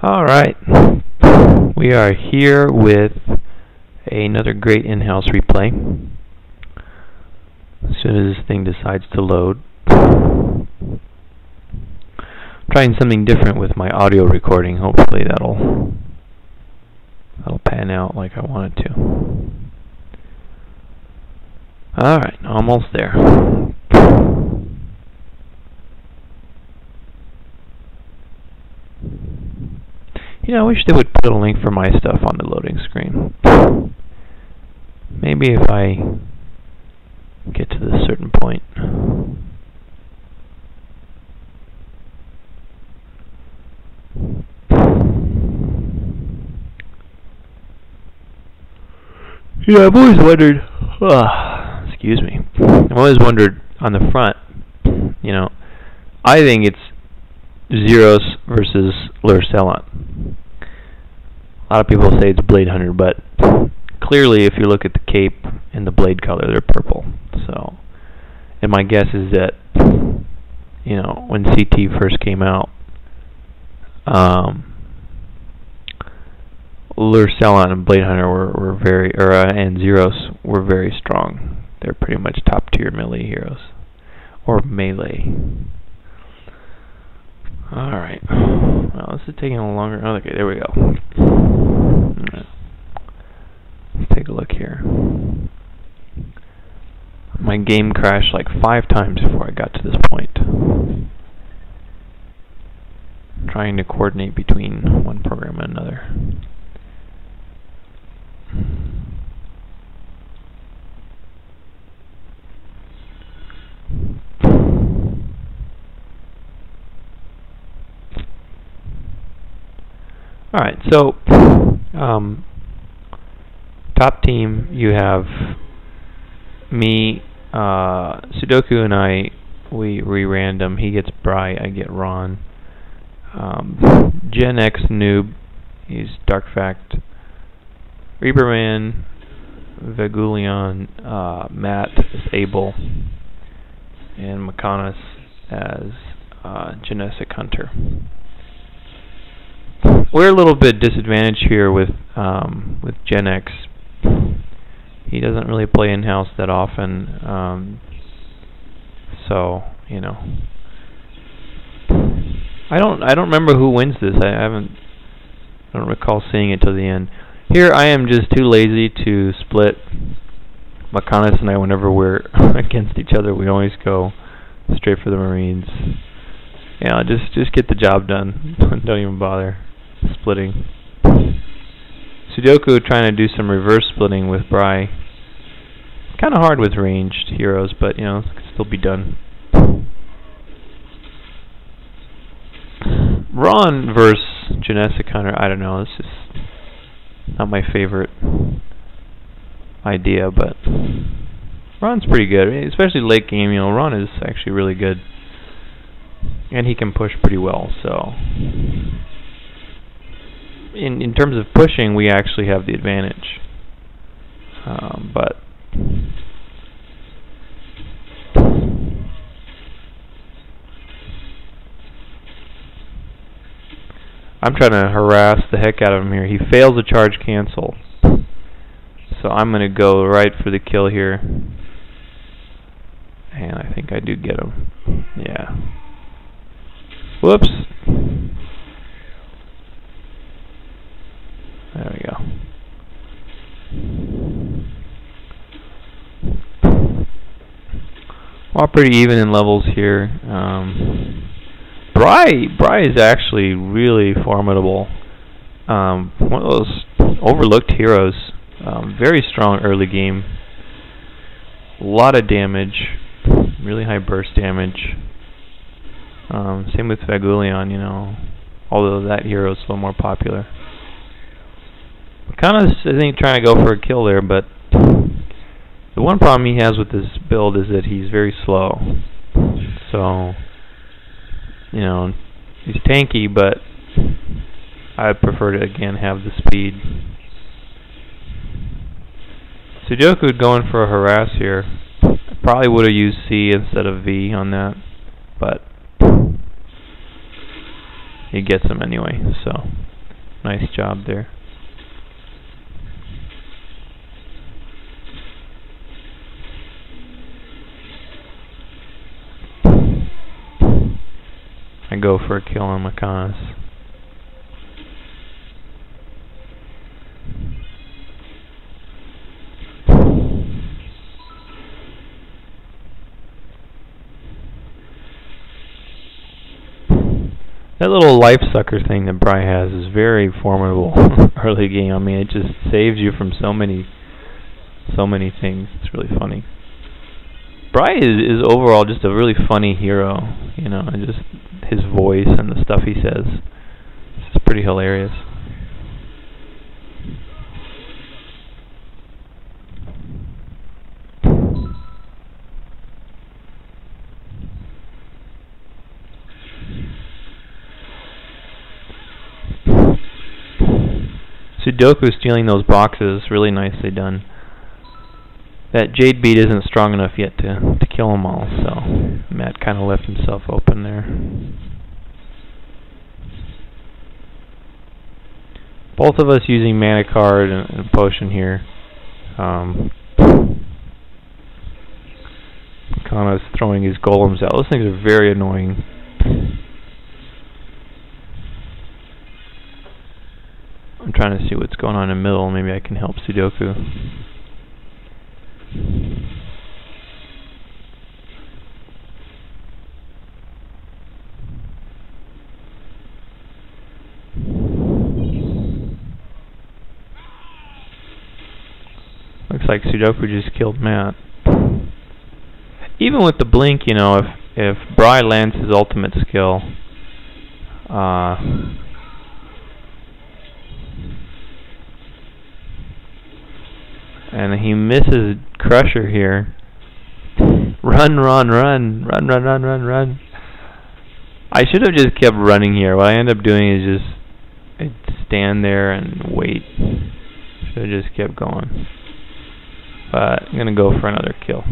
Alright, we are here with another great in-house replay. As soon as this thing decides to load. I'm trying something different with my audio recording. Hopefully that'll pan out like I want it to. Alright, almost there. You know, I wish they would put a link for my stuff on the loading screen. Maybe if I get to this certain point. Yeah, I've always wondered, excuse me, I've always wondered on the front, you know, I think it's Zeros versus Lurcelon. A lot of people say it's Blade Hunter, but clearly if you look at the cape and the blade color, they're purple. So, and my guess is that, you know, when CT first came out, Lurcelon and Blade Hunter were very, and Zeros were very strong. They're pretty much top tier melee heroes, or melee. Alright, well, this is taking a little longer. Oh, okay, there we go. Right. Let's take a look here. My game crashed like 5 times before I got to this point. Trying to coordinate between one program and another. Alright, so top team, you have me, Sudoku and I, we random. He gets Bry, I get Ron. Gen X noob, he's Dark Fact. Reaperman, Vegulion, Matt is Abel, and Makanis as Genetic Hunter. We're a little bit disadvantaged here with Gen X. He doesn't really play in-house that often, so you know. I don't remember who wins this. I don't recall seeing it till the end. Here I am just too lazy to split. Makanis and I, whenever we're against each other, we always go straight for the Marines. Yeah, just get the job done. Don't even bother splitting. Sudoku trying to do some reverse splitting with Bry. Kind of hard with ranged heroes, but you know, it can still be done. Ron versus Genetic Hunter, I don't know, this is not my favorite idea, but Ron's pretty good, I mean, especially late game. You know, Ron is actually really good, and he can push pretty well. So, in terms of pushing, we actually have the advantage. But I'm trying to harass the heck out of him here. He fails a charge cancel. So I'm going to go right for the kill here. And I think I do get him. Yeah. Whoops. There we go. All pretty even in levels here. Bry is actually really formidable. One of those overlooked heroes. Very strong early game. A lot of damage. Really high burst damage. Same with Vegulion, you know. Although that hero is a little more popular. Kind of, I think, trying to go for a kill there, but the one problem he has with this build is that he's very slow. So, you know, he's tanky, but I prefer to, again, have the speed. Sudoku going for a harass here. I probably would have used C instead of V on that, but he gets them anyway. So nice job there. I go for a kill on Macanas. That little life sucker thing that Bry has is very formidable early game. I mean, it just saves you from so many things. It's really funny. Bry is overall just a really funny hero, you know, and just his voice and the stuff he says. It's just pretty hilarious. Sudoku stealing those boxes, really nicely done. That Jade Beat isn't strong enough yet to kill them all, so Matt kind of left himself open there. Both of us using mana card and a potion here. Kana's throwing his golems out. Those things are very annoying. I'm trying to see what's going on in the middle. Maybe I can help Sudoku. Looks like Sudoku just killed Matt. Even with the blink, you know, if Bry lands his ultimate skill, and he misses Crusher here. Run, run, run, run, run, run, run, run. I should have just kept running here. What I end up doing is just I'd stand there and wait. Should have just kept going. But I'm gonna go for another kill.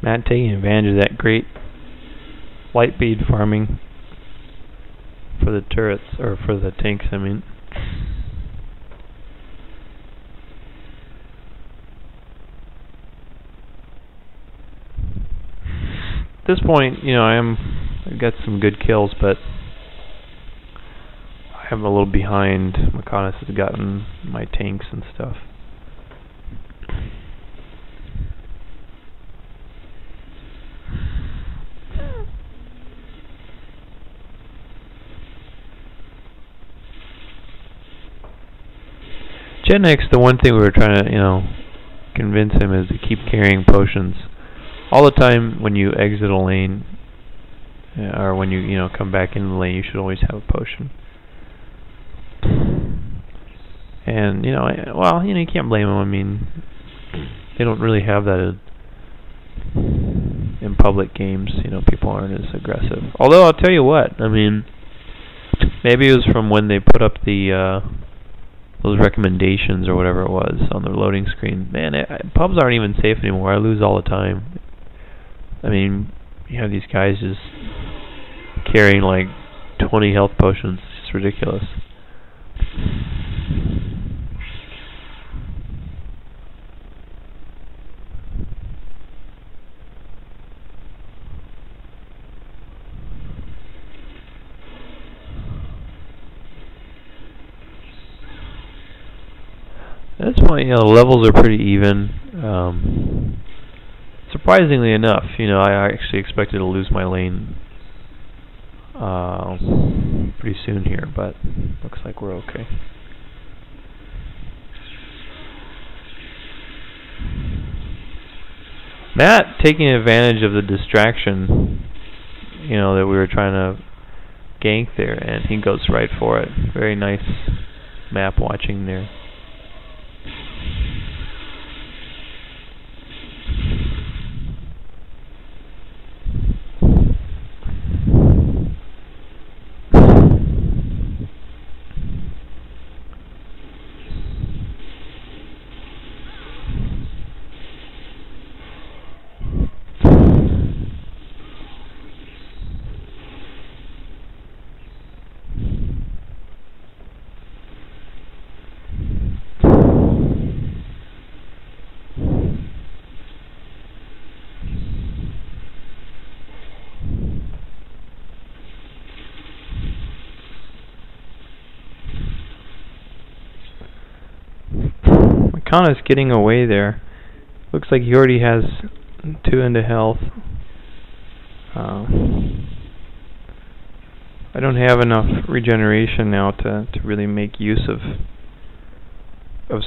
Matt taking advantage of that great light bead farming for the turrets, or for the tanks, I mean. At this point, you know, I've got some good kills, but I'm a little behind. Macanas has gotten my tanks and stuff. Gen X, the one thing we were trying to, you know, convince him is to keep carrying potions. All the time when you exit a lane, or when you know, come back in the lane, you should always have a potion. And, you know, well, you know, you can't blame them. I mean, they don't really have that in public games. You know, people aren't as aggressive. Although, I'll tell you what, I mean, maybe it was from when they put up the those recommendations or whatever it was on the loading screen. Man, pubs aren't even safe anymore. I lose all the time. I mean, you have these guys just carrying like 20 health potions. It's ridiculous. At this point, you know, the levels are pretty even. Surprisingly enough, you know, I actually expected to lose my lane pretty soon here, but looks like we're okay. Matt taking advantage of the distraction, you know, that we were trying to gank there, and he goes right for it. Very nice map watching there. Kana's getting away there. Looks like he already has 2 into health. I don't have enough regeneration now to really make use of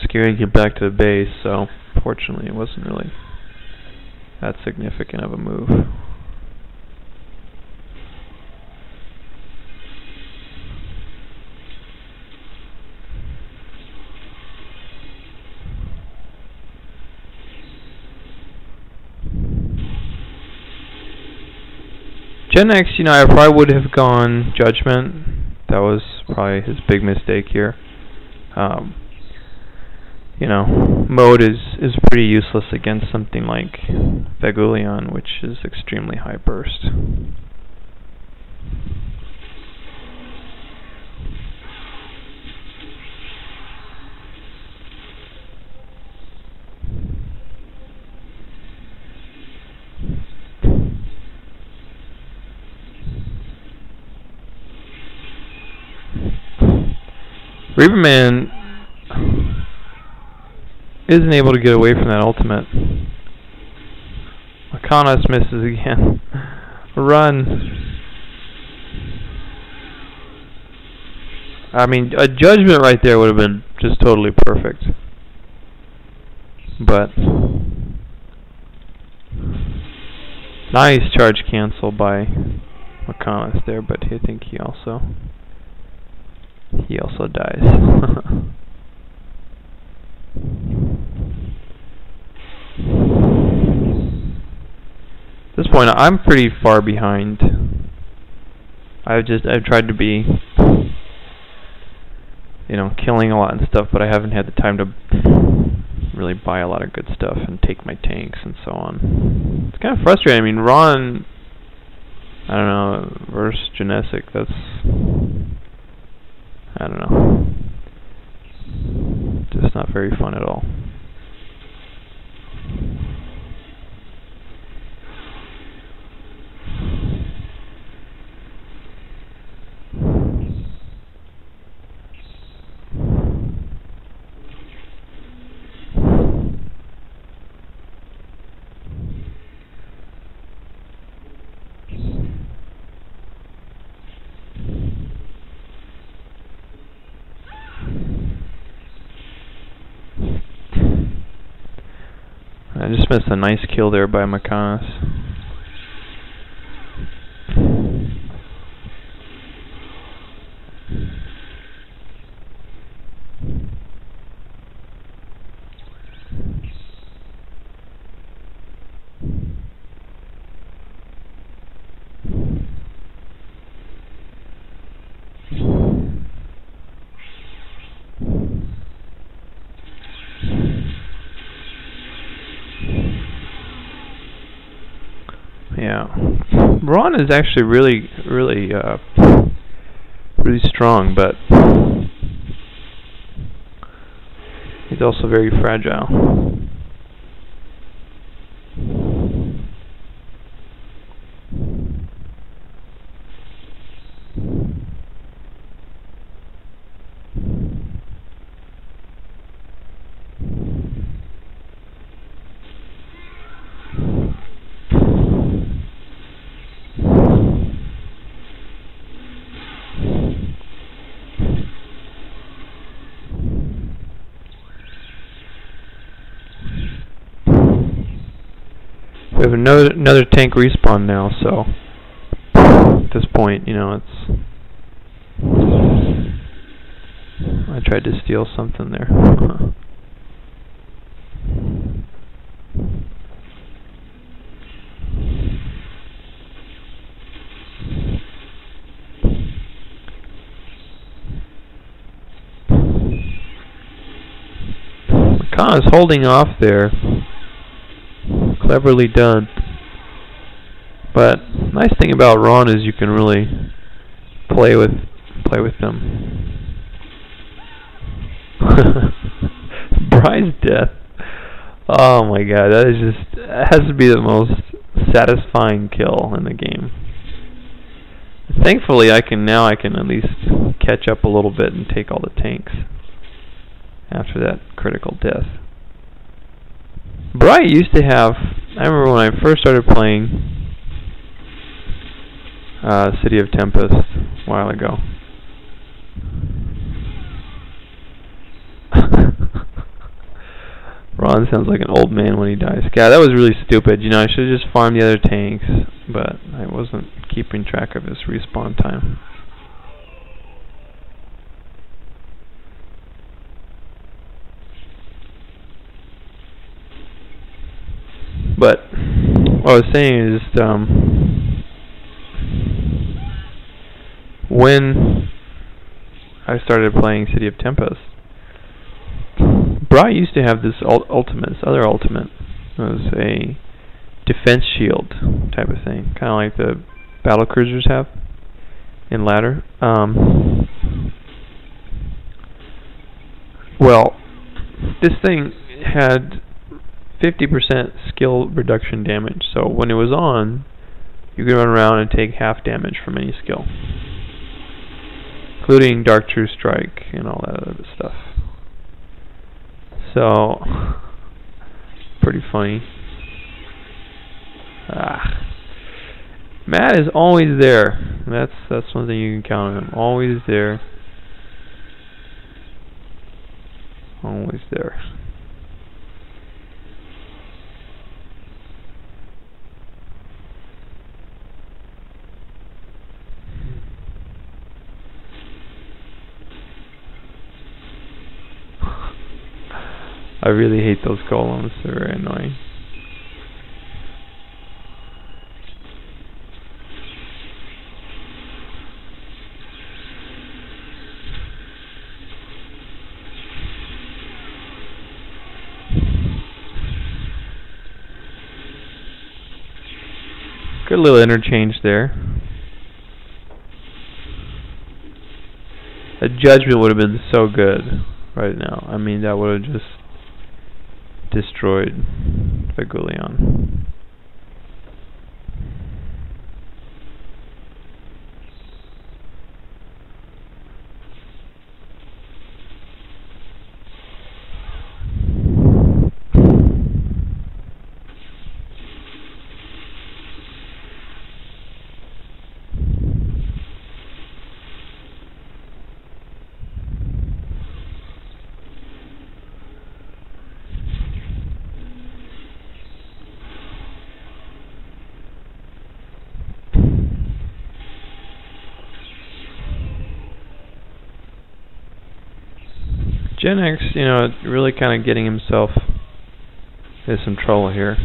scaring him back to the base, so fortunately it wasn't really that significant of a move. Gen X, you know, I probably would have gone Judgment. That was probably his big mistake here. You know, mode is pretty useless against something like Vegulion, which is extremely high burst. Reaperman isn't able to get away from that ultimate. Akanas misses again. Run. I mean, a Judgment right there would have been just totally perfect. But nice charge cancel by Akanas there, but I think he also dies. At this point, I'm pretty far behind. I've tried to be, you know, killing a lot and stuff, but I haven't had the time to really buy a lot of good stuff and take my tanks and so on. It's kind of frustrating. I mean, Ron, I don't know, versus Genesic, that's, I don't know, just not very fun at all. I just missed a nice kill there by Makanas. Yeah, Ron is actually really strong, but he's also very fragile. We have another tank respawn now, so at this point, you know, it's... I tried to steal something there. Khan is holding off there. Cleverly done. But nice thing about Ron is you can really play with them. Brian's death. Oh my god, that is just, that has to be the most satisfying kill in the game. Thankfully I can at least catch up a little bit and take all the tanks after that critical death. Brian used to have, I remember when I first started playing City of Tempest a while ago. Ron sounds like an old man when he dies. God, that was really stupid. You know, I should have just farmed the other tanks, but I wasn't keeping track of his respawn time. But what I was saying is, when I started playing City of Tempest, Bri used to have this ultimate, this other ultimate. It was a defense shield type of thing, kind of like the battle cruisers have in ladder. Well, this thing had 50% skill reduction damage, so when it was on, you could run around and take half damage from any skill, including Dark True Strike and all that other stuff. So, pretty funny. Matt is always there. That's one thing you can count on him. Always there. Always there. I really hate those golems, they're very annoying. Good little interchange there. A judgment would have been so good right now. I mean, that would have just destroyed Fagulion. Gen X, you know, really kind of getting himself in some trouble here.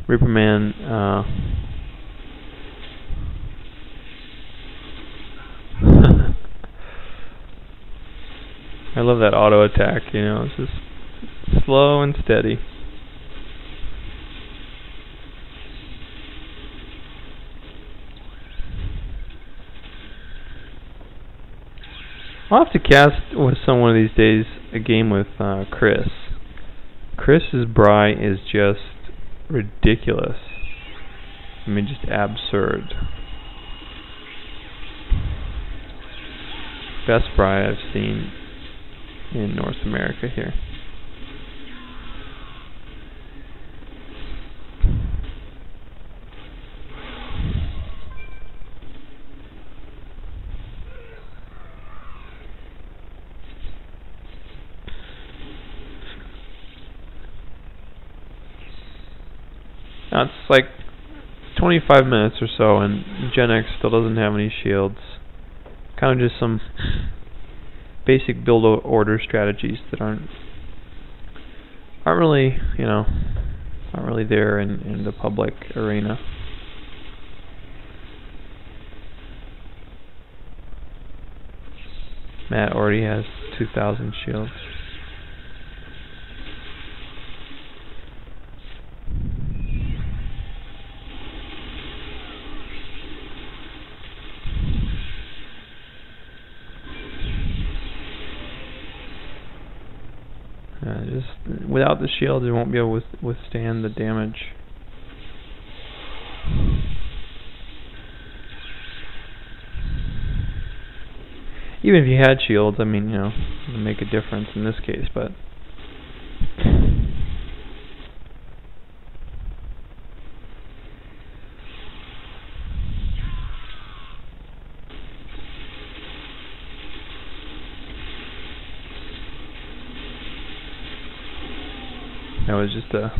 Reaperman, I love that auto attack, you know, it's just slow and steady. I'll have to cast with someone of these days a game with Chris. Chris's Bri is just ridiculous. I mean, just absurd. Best Bri I've seen in North America here. Now it's like 25 minutes or so, and Gen X still doesn't have any shields. Kind of just some basic build order strategies that aren't really, aren't really there in the public arena. Matt already has 2,000 shields. Just without the shield, it won't be able to withstand the damage. Even if you had shields, I mean, it would make a difference in this case, but that was just a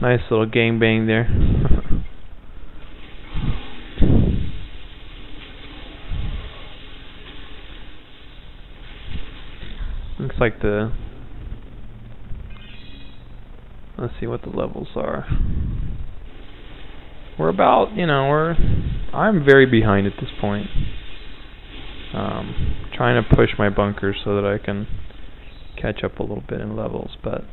nice little gangbang there. Looks like let's see what the levels are. We're about, I'm very behind at this point. Trying to push my bunkers so that I can catch up a little bit in levels, but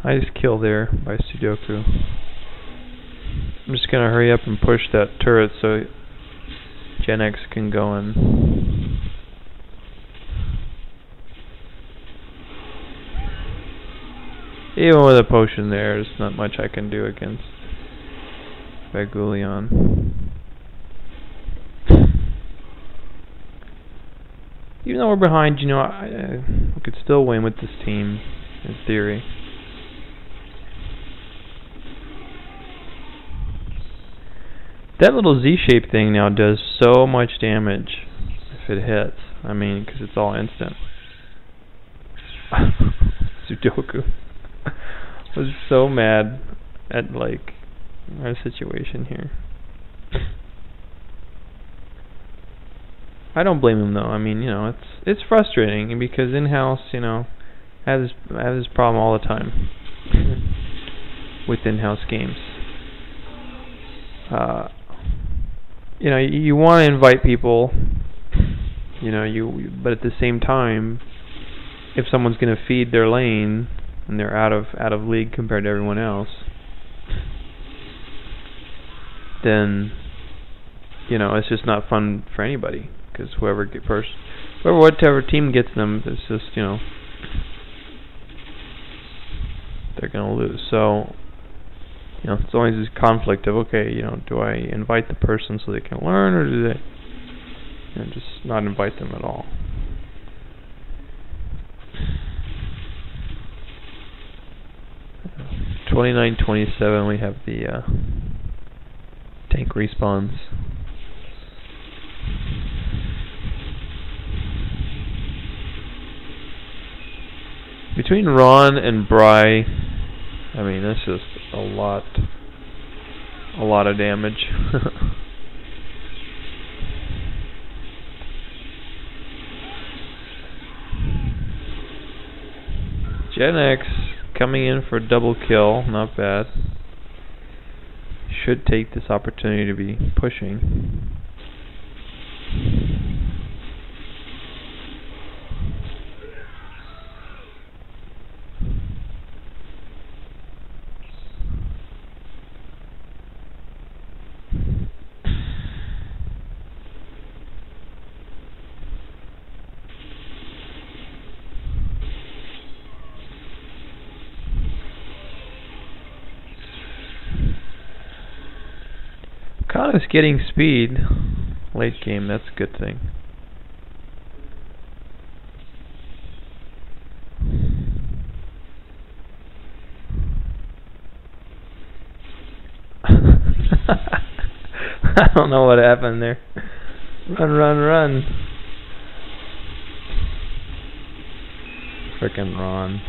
nice kill there by Sudoku. I'm just gonna hurry up and push that turret so Gen X can go in. Even with a potion there's not much I can do against Bagulion. Even though we're behind, we could still win with this team, in theory. That little Z-shaped thing now does so much damage if it hits. I mean, because it's all instant. Sudoku was so mad at our situation here. I don't blame him though. I mean, it's frustrating because Inhouse, has this problem all the time with Inhouse games. You want to invite people, but at the same time, if someone's going to feed their lane and they're out of league compared to everyone else, then it's just not fun for anybody, because whatever team gets them, it's just they're going to lose. So it's always this conflict of, okay, do I invite the person so they can learn, or do they just not invite them at all? $29-27, we have the tank respawns. Between Ron and Bry, I mean, that's just a lot of damage. Gen X coming in for a double kill, not bad. Should take this opportunity to be pushing. Kana's getting speed late game, that's a good thing. I don't know what happened there. Run, run, run. Frickin' Ron.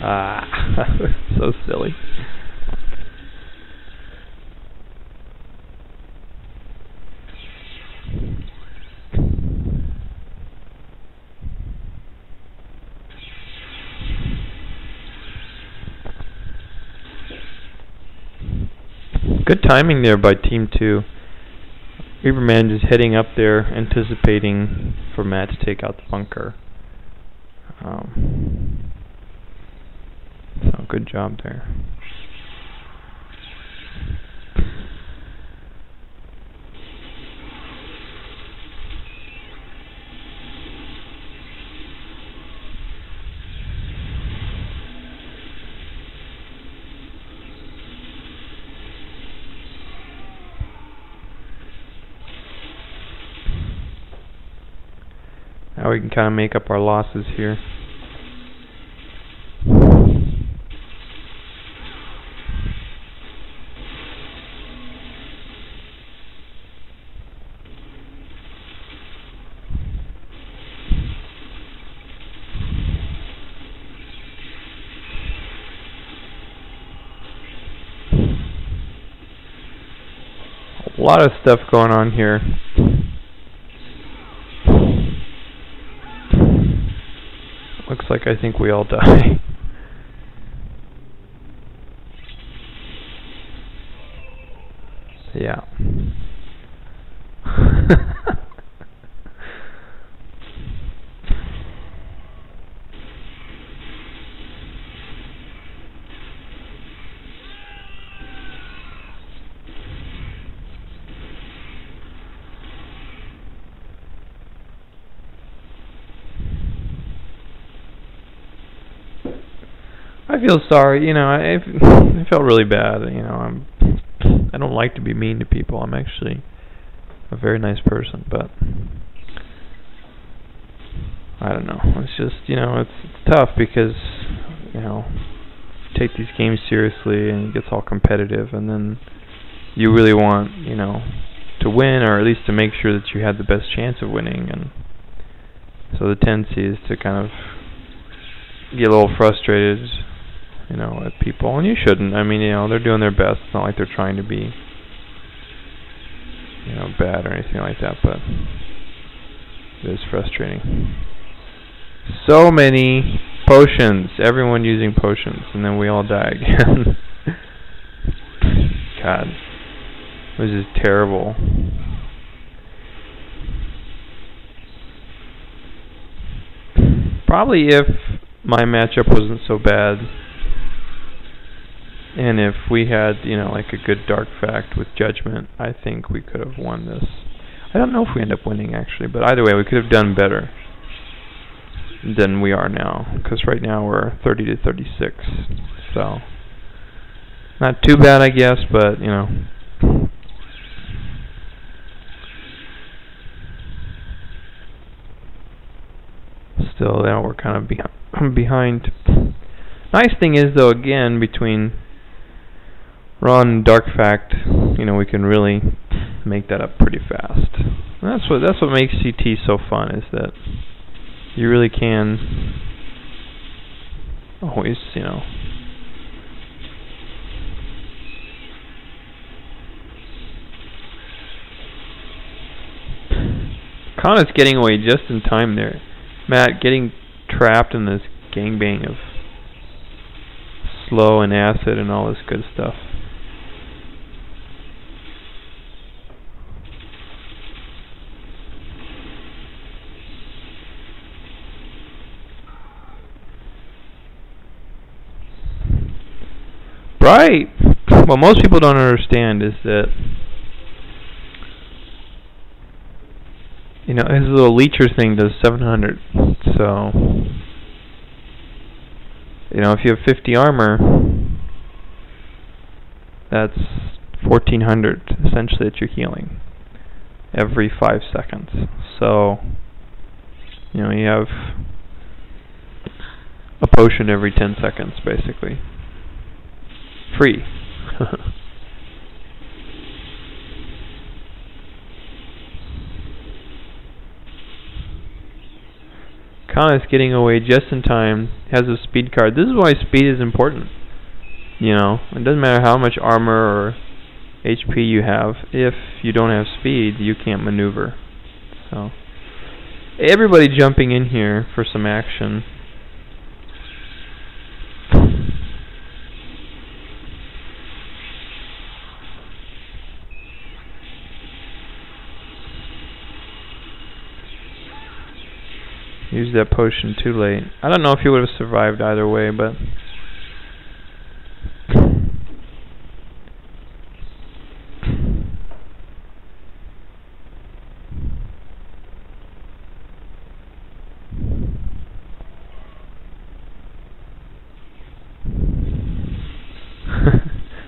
Ah, so silly. Good timing there by Team 2. Reaperman is heading up there, anticipating for Matt to take out the bunker. So good job there. Now we can kind of make up our losses here. A lot of stuff going on here. Looks like I think we all die. Yeah. I feel sorry, you know, I felt really bad, you know, I don't like to be mean to people. I'm actually a very nice person, but I don't know. It's just, you know, it's tough because, you know, you take these games seriously and it gets all competitive, and then you really want, you know, to win, or at least to make sure that you had the best chance of winning, and so the tendency is to kind of get a little frustrated, you know, at people, and you shouldn't. I mean, you know, they're doing their best. It's not like they're trying to be, you know, bad or anything like that, but it is frustrating. So many potions, everyone using potions, and then we all die again. God, this is terrible. Probably if my matchup wasn't so bad, and if we had, you know, like a good dark fact with judgment, I think we could have won this. I don't know if we end up winning, actually, but either way, we could have done better than we are now, because right now we're 30 to 36, so not too bad, I guess, but, you know. Still, now we're kind of behind. Nice thing is, though, again, between Ron and Dark Fact, you know, we can really make that up pretty fast. And that's what makes CT so fun, is that you really can always, you know, Kana's getting away just in time there. Matt getting trapped in this gangbang of slow and acid and all this good stuff. Right. What most people don't understand is that, you know, his little leecher thing does 700. So, you know, if you have 50 armor, that's 1400 essentially that you're healing every 5 seconds. So, you know, you have a potion every 10 seconds basically. free. Khan is getting away just in time, has a speed card. This is why speed is important. You know, it doesn't matter how much armor or HP you have. If you don't have speed, you can't maneuver. So, everybody jumping in here for some action. Used that potion too late. I don't know if he would have survived either way, but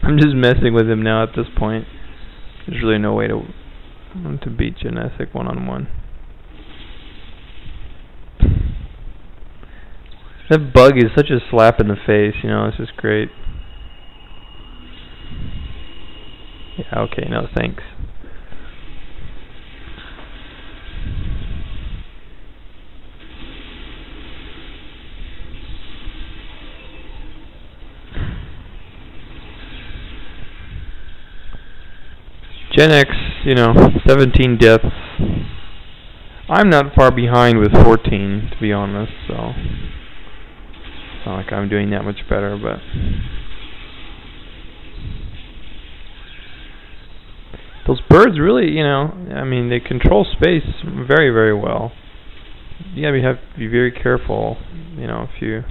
I'm just messing with him now at this point. There's really no way to beat Genetic one-on-one. That bug is such a slap in the face, you know, it's just great. Yeah, okay, no thanks. Gen X, you know, 17 deaths. I'm not far behind with 14, to be honest, so it's not like I'm doing that much better, but those birds really, you know, I mean, they control space very, very well. You have to be very careful, you know, if you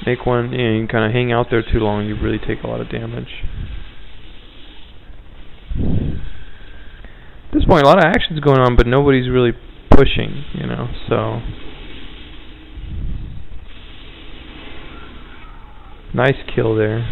make one, you know, you can kind of hang out there too long, you really take a lot of damage. At this point, a lot of action's going on, but nobody's really pushing, you know, so nice kill there.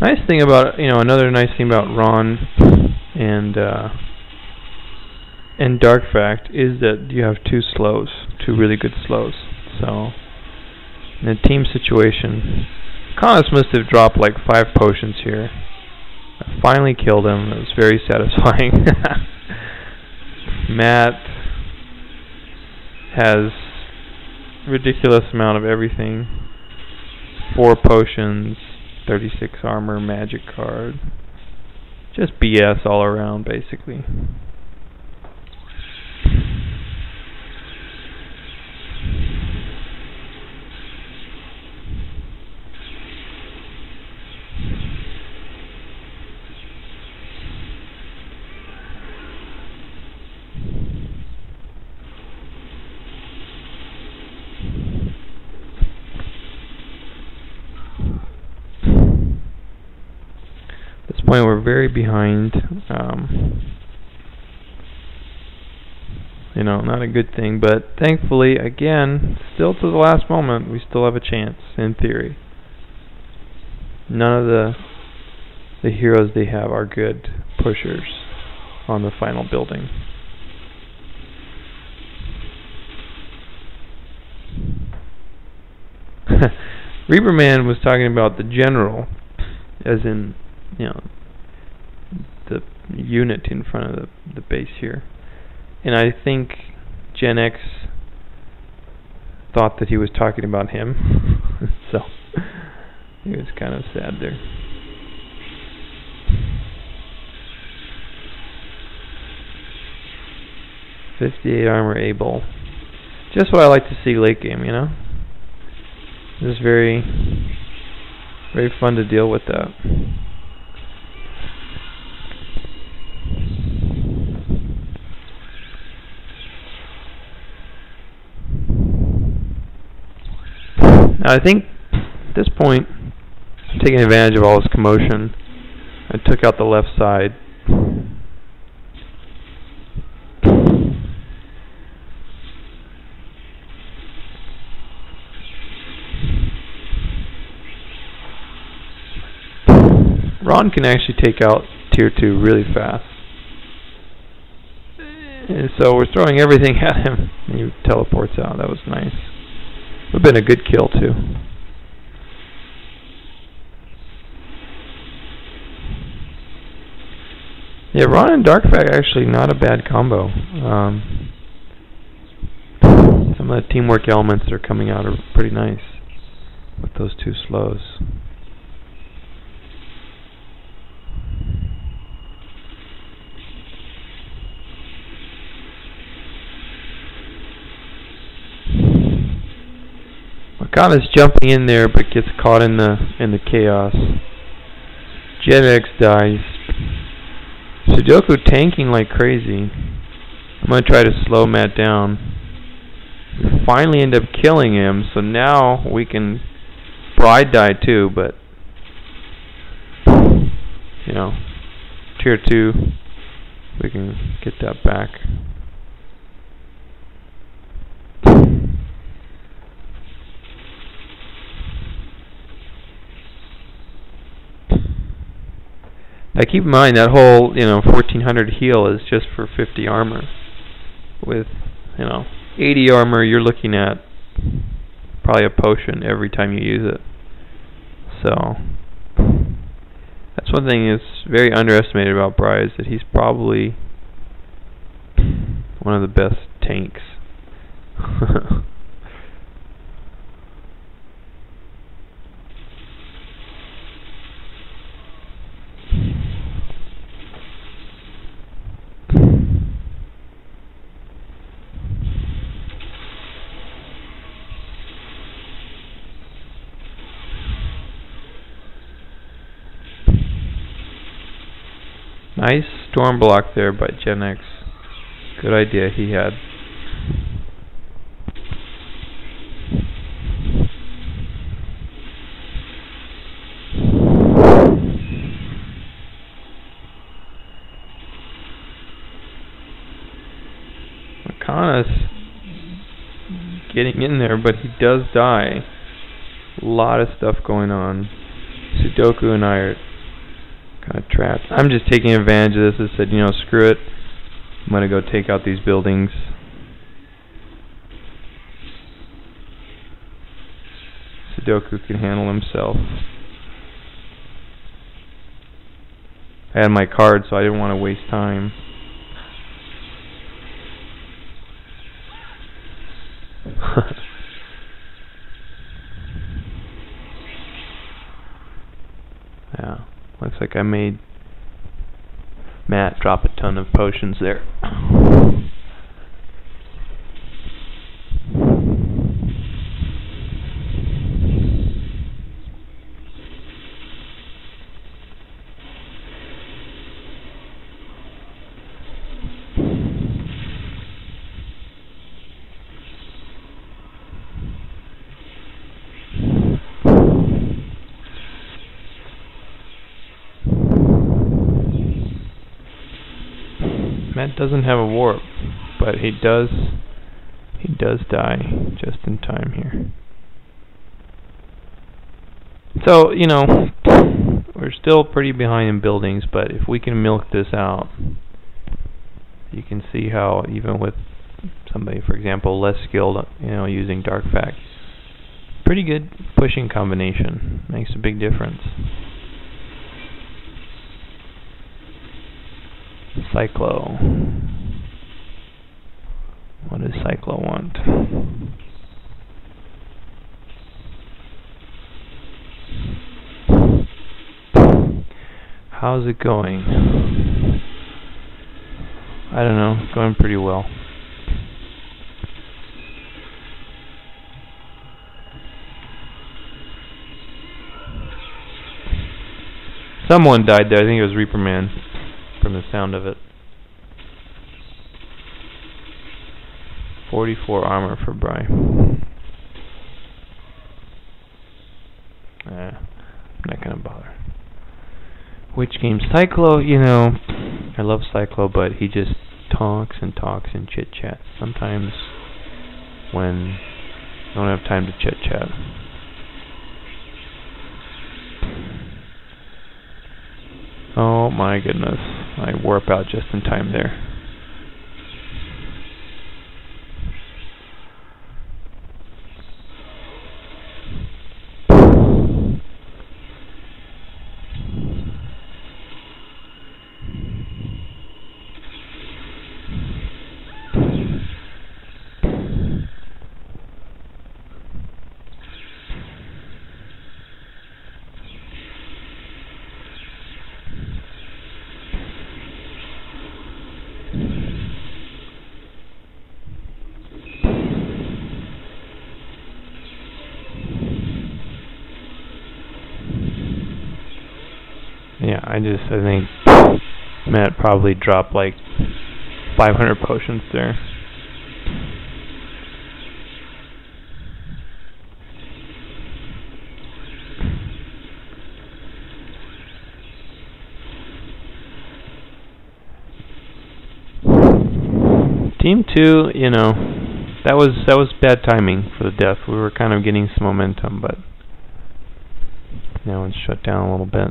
Nice thing about, you know, another nice thing about Ron and Dark Fact is that you have two really good slows. So in a team situation, Connors must have dropped like 5 potions here. I finally killed him. It was very satisfying. Matt has ridiculous amount of everything. 4 potions. 36 armor, magic card. Just BS all around, basically. Point we're very behind, you know, not a good thing, but thankfully, again, still to the last moment, we still have a chance, in theory. None of the heroes they have are good pushers on the final building. Reaperman was talking about the general, as in, you know, the unit in front of the base here. And I think Gen X thought that he was talking about him. So he was kind of sad there. .58 armor able. Just what I like to see late game, you know? It's very, very fun to deal with that. Now I think at this point, taking advantage of all this commotion, I took out the left side Ron can actually take out tier 2 really fast. And so we're throwing everything at him, and he teleports out. That was nice. Would have been a good kill, too. Yeah, Ron and Darkfag actually not a bad combo. Some of the teamwork elements that are coming out are pretty nice with those two slows. Makana's jumping in there but gets caught in the chaos. Gen X dies. Sudoku tanking like crazy. I'm going to try to slow Matt down. We finally end up killing him, so now we can... Bride died too, but... You know, tier 2, we can get that back. Now keep in mind that whole, 1400 heal is just for 50 armor. With, 80 armor, you're looking at probably a potion every time you use it. So, that's one thing that's very underestimated about Bri, is that he's probably one of the best tanks. Nice storm block there by Gen X. Good idea he had. Makana's getting in there, but he does die. A lot of stuff going on. Sudoku and I are kind of trapped. I'm just taking advantage of this. I said, screw it. I'm going to go take out these buildings. Sudoku can handle himself. I had my card, so I didn't want to waste time. Yeah. Looks like I made Matt drop a ton of potions there. Matt doesn't have a warp, but he does die just in time here. So, we're still pretty behind in buildings, but if we can milk this out, you can see how even with somebody, for example, less skilled, using Dark Fact, pretty good pushing combination. Makes a big difference. Cyclo. What does Cyclo want? How's it going? I don't know. It's going pretty well. Someone died there. I think it was Reaper Man, from the sound of it. 44 armor for Bri. I'm not gonna bother. Which game? Cyclo, I love Cyclo, but he just talks and talks and chit-chats. Sometimes when I don't have time to chit-chat. Oh my goodness. I warp out just in time there. Yeah, I think Matt probably dropped like 500 potions there. Team 2, you know, that was bad timing for the death. We were kind of getting some momentum, but now it's shut down a little bit.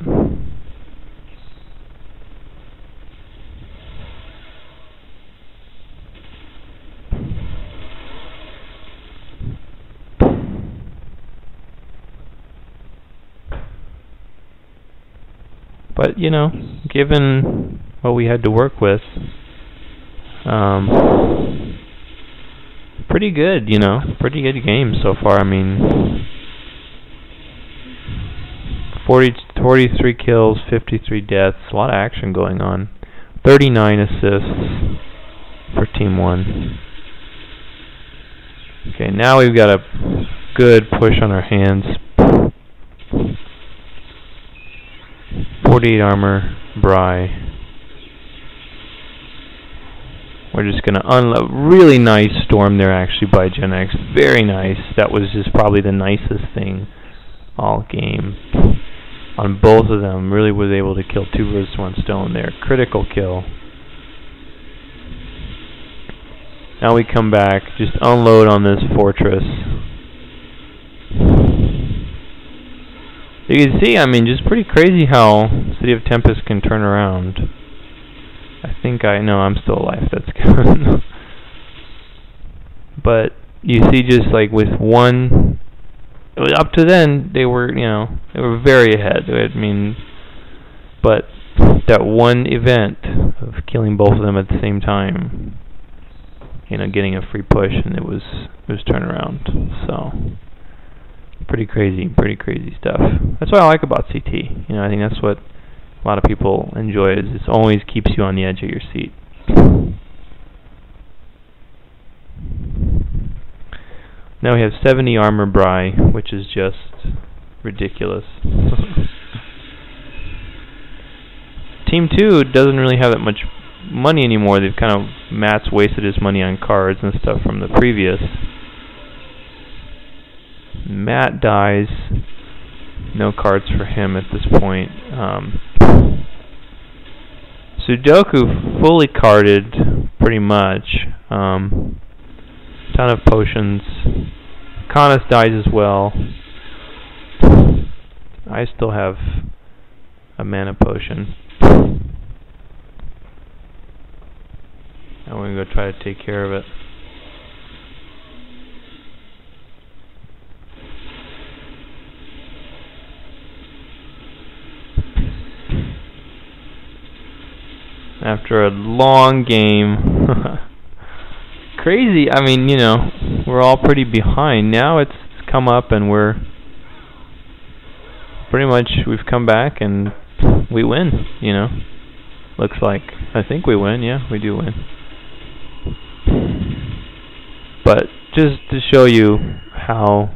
But, you know, given what we had to work with, pretty good, you know, pretty good game so far. I mean, 43 kills, 53 deaths, a lot of action going on. 39 assists for Team 1. Okay, now we've got a good push on our hands. 48 armor, Bry. We're just going to unload. Really nice storm there, actually, by Gen X. Very nice. That was just probably the nicest thing all game. On both of them, really was able to kill 2 birds with 1 stone there. Critical kill. Now we come back, just unload on this fortress. You can see, I mean, just pretty crazy how City of Tempest can turn around. I think I'm still alive, that's good. But you see, just like with one, up to then they were, you know, they were very ahead. I mean, but that one event of killing both of them at the same time, you know, getting a free push, and it was turnaround. So pretty crazy stuff. That's what I like about CT. You know, I think that's what a lot of people enjoy, is it always keeps you on the edge of your seat. Now we have 70 armor Bry, which is just ridiculous. Team 2 doesn't really have that much money anymore. They've kind of, Matt's wasted his money on cards and stuff from the previous. Matt dies. No cards for him at this point. Sudoku fully carded, pretty much. Ton of potions. Kanas dies as well. I still have a mana potion. I'm going to go try to take care of it. After a long game. Crazy. I mean, you know, we're all pretty behind. Now it's come up and we're pretty much, we've come back and we win, you know. Looks like. I think we win. Yeah, we do win. But just to show you how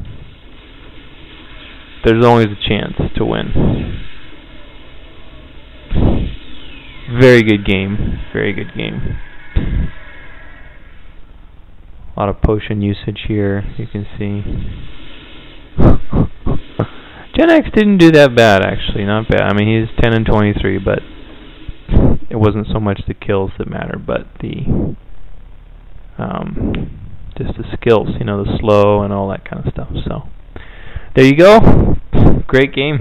there's always a chance to win. Very good game. Very good game. A lot of potion usage here, you can see. Gen X didn't do that bad, actually. Not bad. I mean, he's 10 and 23, but it wasn't so much the kills that matter, but the just the skills, you know, the slow and all that kind of stuff. So there you go. Great game.